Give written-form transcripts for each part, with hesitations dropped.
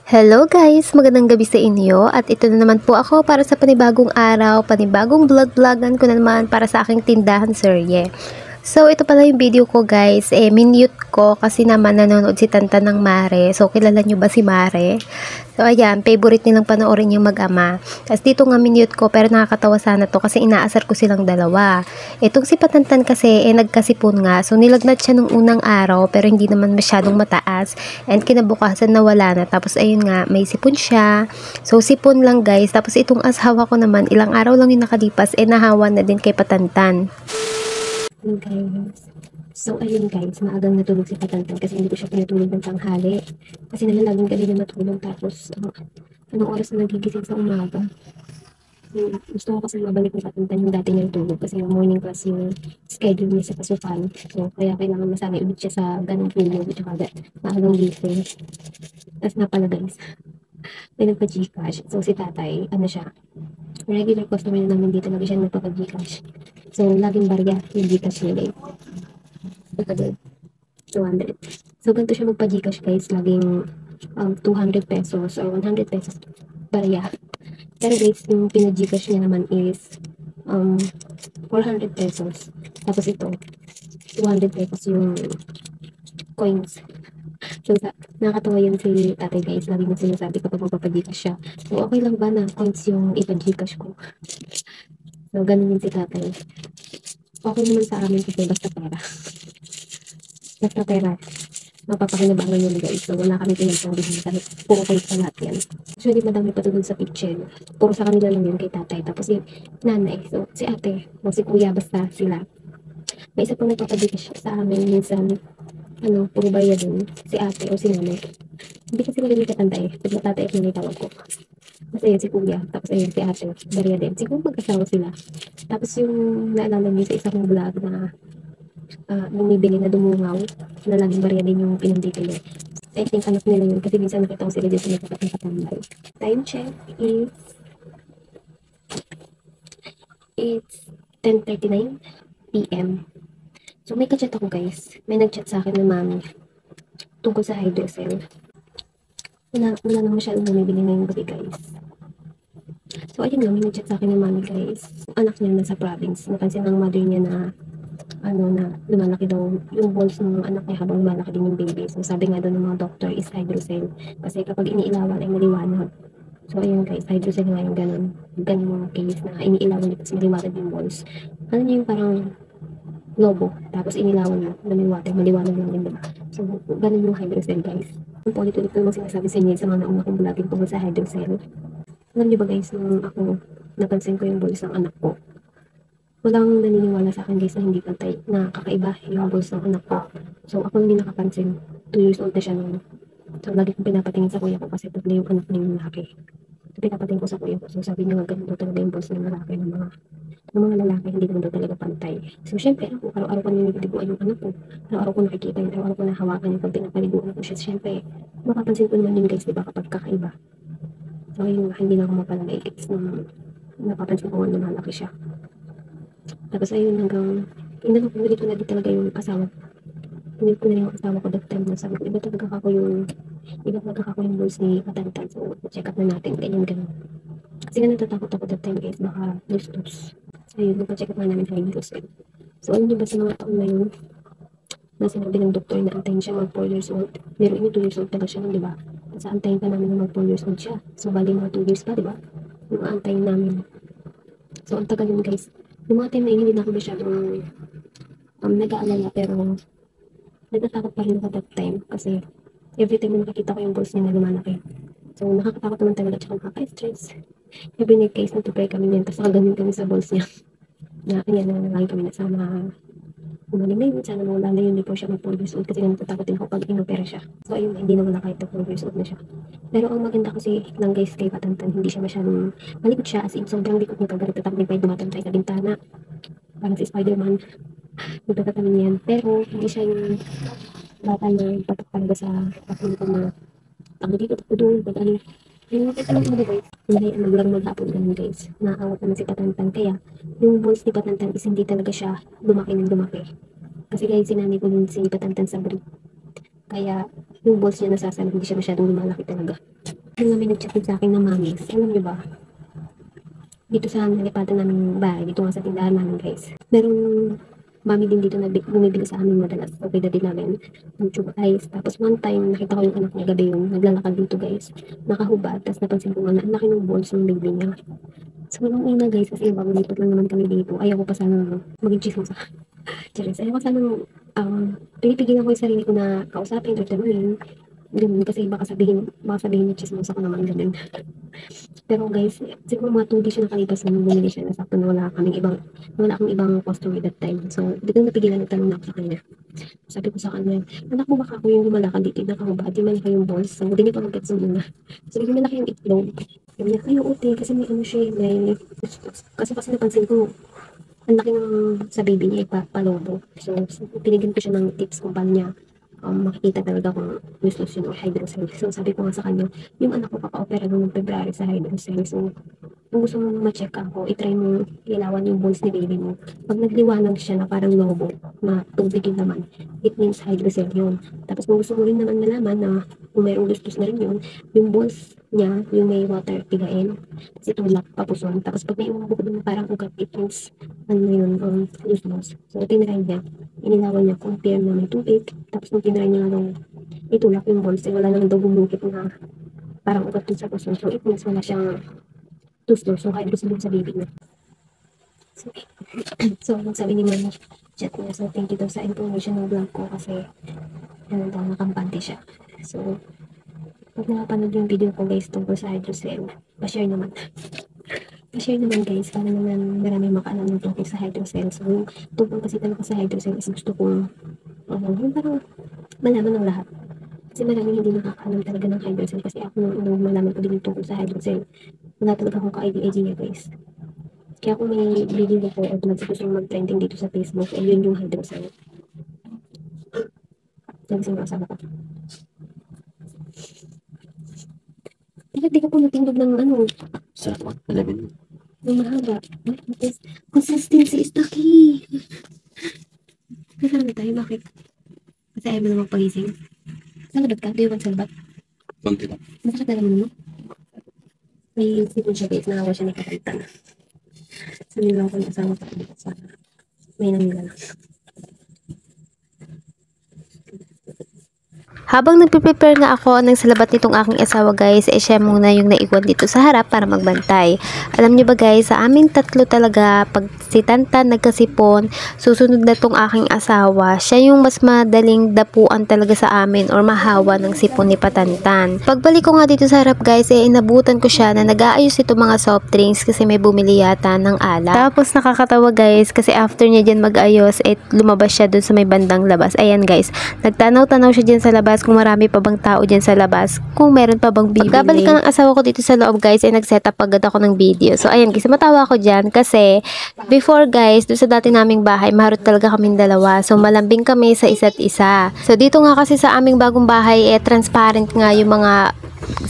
Hello guys! Magandang gabi sa inyo at ito na naman po ako para sa panibagong araw, panibagong vlog-vlogan ko na naman para sa aking tindahan serye. So ito pala yung video ko guys, minute ko kasi naman nanonood si Tantan ng Mare. So kilala nyo ba si Mare? So ayan, favorite nilang panoorin yung mag-ama. Tapos dito nga minute ko pero nakakatawa sana to kasi inaasar ko silang dalawa. Itong si Patantan kasi nagkasipon nga. So nilagna't siya nung unang araw pero hindi naman masyadong mataas. And kinabukasan nawala na. Tapos ayun nga, may sipon siya. So sipon lang guys. Tapos itong asawa ko naman, ilang araw lang yung nakalipas, nahawa na din kay Patantan. Guys. So, ayun guys, maagang natulog si Patantan kasi hindi ko siya pinatulog ng tanghali. Kasi nalalaging gabi na matulog tapos anong oras na nagigising sa umaga. Gusto ko kasi mabalik ni Patantan yung dati niyang tulog kasi yung morning class yung schedule niya sa pasukan. So, kaya kailangan masanay ulit siya sa ganong tulog at saka maagang gising. Tapos nga pala guys, may nagpa-Gcash. So, si tatay, ano siya, regular customer na namin dito, lagi siya nagpapa-Gcash. So, laging barya yung Gcash niya guys. Agad 200. So, ganito siya magpa-Gcash guys. Laging 200 pesos or 100 pesos barya. Pero guys, yung pina-Gcash niya naman is 400 pesos. Tapos ito, 200 pesos yung coins. So, nakakatawa yun si tatay guys. Lagi mo sinasabi kapag magpapa-Gcash siya. So, okay lang ba na coins yung ipa-Gcash ko? So, ganun yun si tatay. Okay naman sa amin kasi basta pera. Basta pera. Mapapakinabangan yun guys. So, wala kami pinagsabihin kahit puro kayo sa lahat yan. Actually, madami pa doon sa picture. Puro sa kanila lang yun kay tatay. Tapos si nanay. So, si ate. O si kuya. Basta sila. May isa pang nagpapadikis sa amin. Minsan, puro baya din. Si ate o si nanay. Hindi kasi magaling katanda eh. Pag tatay ako yung tawag ko. Kasi yun si kuya. Tapos ayun si ate. Bariya din. Siguro magkasawa sila. Tapos yung naalala niyo sa isa kong vlog na bumibili na dumungaw na laging barya din yung pinandito niya. I think anak nila yun kasi minsan nakita ko sila dito sa nakatambay. Time check is it's 10:39 PM. So may ka-chat ako guys. May nag-chat sa akin na mami tungkol sa hydrocell. Wala naman masyadong bumibili ngayong gabi guys. So ayun nga, may nag-chat sa akin ng mami guys. Anak niya nasa province. Napansin ng mother niya na na lumalaki daw yung balls ng anak niya habang lumalaki din yung baby. So sabi nga daw ng mga doctor is hydrocell. Kasi kapag iniilawan ay maliwanag. So ayun guys, hydrocell nga yung ganun mga case na iniilawan niyo tapos maliwanag yung balls. Ano niya yung parang lobo, tapos inilawan niyo na may water, maliwanag lang din diba? So ganun yung hydrocell guys. Ang ulit-ulit naman sinasabi sa inyo sa mga nauna kong vlogging tungkol sa hydrocell. Alam niyo ba guys, nung ako napansin ko yung balls ng anak ko, walang naniniwala sa akin guys na hindi pantay, na kakaiba yung balls ng anak ko. So ako hindi nakapansin. 2 years old na siya noon. So lagi kong pinapatingin sa kuya ko kasi tatlo yung anak niya yung lalaki. So pinapatingin ko sa kuya ko. So sabi niya nga ganun daw talaga yung balls ng lalaki ng mga lalaki, hindi naman daw talaga pantay. So syempre ako, araw-araw ko nililiguan yung anak ko. Araw-araw ko nakikita yun, araw-araw ko nahawakan yung pag pinapaliguan ko siya. Syempre, mapapansin ko naman yun guys, diba kapag kakaiba. So ayun, hindi na ako mapalagay guys na napapansin ko nga lumalaki siya. Tapos ayun hanggang pinanong ko na din talaga yung asawa. Pinili ko na rin yung asawa ko that time na sabi ko, iba talaga ako yung balls ni Patantan. So check up na natin, ganyan. Kasi nga natatakot ako that time guys, baka loose. So ayun, nagpa-check up na namin hydrocell. So alam niyo ba sa mga taon na yun, na sinabi ng doktor na antayin siya mag 4 years old. Pero yun 2 years old talaga siya, di ba? Tapos antayin pa namin na mag 4 years old siya. So bali mga 2 years pa, di ba? Yung antayin namin. So ang tagal yun guys. Yung mga time na hindi na ako masyadong nag-aalala pero natatakot pa rin ako that time kasi every time na nakikita ko yung balls niya na lumalaki. So nakakatakot naman talaga tsaka nakaka-stress. Every night guys natupay kami niyan tapos nakaganon kami sa balls niya. Na ayan na lagi kami nasama umaling na yun. Sana mawala na yun before siya mag 4 years old kasi natatakot din ako pag inopera siya. So ayun, hindi nawala kahit 4 years old na siya. Pero ang maganda kasi lang guys kay Patantan, hindi siya masyadong malikot siya as in sobrang likot niya pag nagtatakot pa yung dumatantay sa bintana. Parang si Spider-Man. Nagtatatalin yan. Pero hindi siya yung bata na patok talaga sa papunta na ako dito, ako doon, pag-ano. Yung alam mo guys, hindi naglang maghapon ganun guys. Naaawat naman si Patantan. Kaya yung balls ni Patantan is hindi talaga siya lumaki ng lumaki. Kasi guys, sinanay ko din si Patantan sa breed. Kaya yung balls niya nasasabi, hindi siya masyadong lumalaki talaga. Yung may nag-chat din sa akin na mamis. Alam niyo ba? Dito sa nalipatan namin bahay, dito nga sa tindahan namin guys. Merong mami din dito na bumibili sa amin madalas. Okay na din namin ng tube ice. Tapos one time, nakita ko yung anak niya gabi yung naglalakad dito guys. Nakahubad. Tapos napansin ko nga na ang laki ng balls ng baby niya. So, nung una guys, kasi bago lipat lang naman kami dito, ayaw ko pa sana maging chismosa. Charis, ayaw ko sana pinipigilan ko yung sarili ko na kausapin or tanungin. Ganun, kasi baka sabihin niya chismosa ko naman ganun. Pero guys, siguro mga 2 days siya nakalipas nung bumili siya na sakto na wala akong ibang customer that time. So, biglang napigilan nagtanong na ako sa kanya. Sabi ko sa kanya, anak mo baka ako yung lumalakad dito, nakahubad, di malaki yung balls. So, hindi niya pa mag-gets muna. Sabi ko, malaki yung itlog. Sabi niya, ayaw uti, kasi may ano siya, kasi napansin ko, ang laki ng sa baby niya, ipapalobo. So, pinigyan ko siya ng tips kung paano niya makikita talaga kung useless yun or hydrocele. So, sabi ko nga sa kanya, yung anak ko kaka-opera noong February sa hydrocele. So, kung gusto mo ma-check ako, itry mo ilawan yung bones ni baby mo. Pag nagliwanag siya na parang lobo, na tubig yung laman, it means hydrocele yun. Tapos kung gusto mo rin naman malaman na kung mayroong gustos na rin yun, yung bones niya, yung may water, pigain, kasi tulak, papuson. Tapos pag may umubog na parang ugat, it means, ano na yun, loose. So, tinry niya, inilawan niya, compare na may tubig, tapos nung tinry niya nung itulak yung bones, eh, wala naman daw bumukit na parang ugat dun sa puso. So, it means wala siyang tusto. So, kahit gusto din sa baby niya. So, sabi ni Mama, chat niya. So, thank you daw sa information ng vlog ko kasi ano daw, nakampante siya. So, pag nakapanood yung video ko guys tungkol sa hydrocele, pa-share naman. Pa-share naman guys, para naman marami makaalam ng tungkol sa hydrocele. So, yung tungkol kasi talaga sa hydrocele is gusto kong, yung parang malaman ng lahat. Kasi maraming hindi nakakaalam talaga ng hydrocele. Kasi ako nung malaman ko din yung tungkol sa hydrocele, wala talaga akong ka-idea guys. Kaya kung may video ko o gusto mag-trending dito sa Facebook, ay yun yung hydrocele. Nagising ko asawa ko. Bakit di ka po natindog ng ano? Sarap alamin. Ng mahaba. Consistency is the key. Nasaan tayo? Bakit? Kasi ayaw mo na magpagising. Salabat ka? Do you want salabat? Konti lang. Nakakatala mo naman? May sipon siya guys. Nakawa siya ni Kapitan. So, nilaw ko yung asawa ko. May namila lang. Habang nagpe-prepare na ako ng salabat nitong aking asawa guys, siya muna yung naiwan dito sa harap para magbantay. Alam nyo ba guys, sa aming tatlo talaga, pag si Tantan nagkasipon, susunod na tong aking asawa, siya yung mas madaling dapuan talaga sa amin or mahawa ng sipon ni Patantan. Pagbalik ko nga dito sa harap guys, inabutan ko siya na nag-aayos ito mga soft drinks kasi may bumili yata ng alak. Tapos nakakatawa guys, kasi after niya dyan mag-ayos, lumabas siya dun sa may bandang labas. Ayan guys, nagtanaw-tanaw siya dyan sa labas kung marami pa bang tao dyan sa labas, kung meron pa bang bibili. Pagkabalik ka ng asawa ko dito sa loob guys, ay nag-set up agad ako ng video. So ayan guys, matawa ako dyan kasi before guys, doon sa dati naming bahay, maharot talaga kaming dalawa. So malambing kami sa isa't isa. So dito nga kasi sa aming bagong bahay, transparent nga yung mga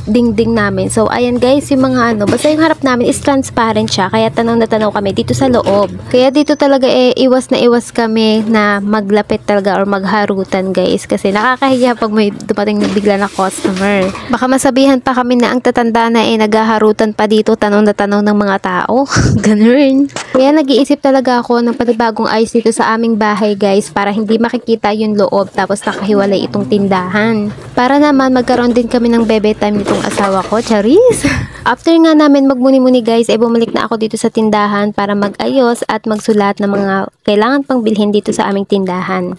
dingding namin. So ayan guys, yung mga basta yung harap namin is transparent siya, kaya tanaw na tanaw kami dito sa loob. Kaya dito talaga iwas na iwas kami na maglapit talaga or magharutan guys, kasi nakakahiya pag may dumating na bigla na customer. Baka masabihan pa kami na ang tatanda na naghaharutan pa dito, tanaw na tanaw ng mga tao. Ganun. Kaya nag-iisip talaga ako ng panibagong ayos dito sa aming bahay guys, para hindi makikita yung loob tapos nakahiwalay itong tindahan. Para naman magkaroon din kami ng bebe time nitong asawa ko, Charis. After nga namin magmuni-muni guys, bumalik na ako dito sa tindahan para mag-ayos at magsulat ng mga kailangan pang bilhin dito sa aming tindahan.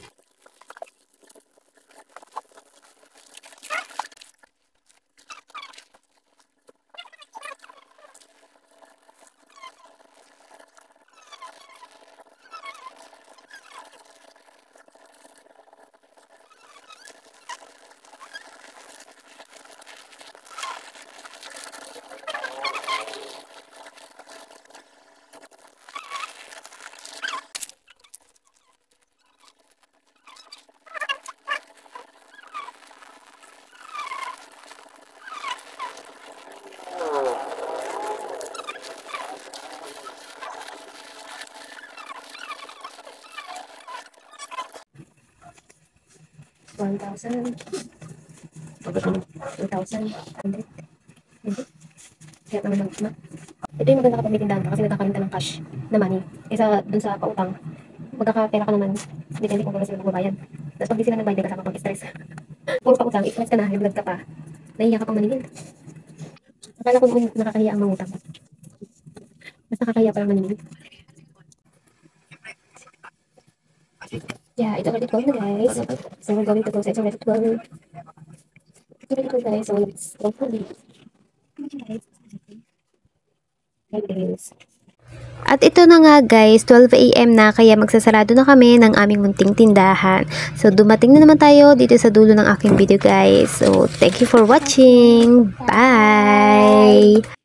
$1,000. $2,100. Kaya naman lang, ma. Ito yung maganda kapag may tindahan ka kasi nagkakaroon ka ng cash na money. Kaysa dun sa pautang, magkakapera ka naman. Depende kung kailan sila magbabayad. Tapos pag di sila nagbayad, kasama pag stress. Puro pautang, stress ka na, high blood ka pa. Nahihiya ka pang maningil. Akala ko noon nakakahiya ang mangutang. Mas nakakahiya pa ang maningil. Yeah, it's already 12 na guys. So we're going to go. It's already 12. It's already 12 guys. So let's go for it. Guys. Guys. At ito na nga guys, 12 AM na kaya magsasarado na kami ng aming munting tindahan. So dumating na naman tayo dito sa dulo ng aking video guys. So thank you for watching. Bye!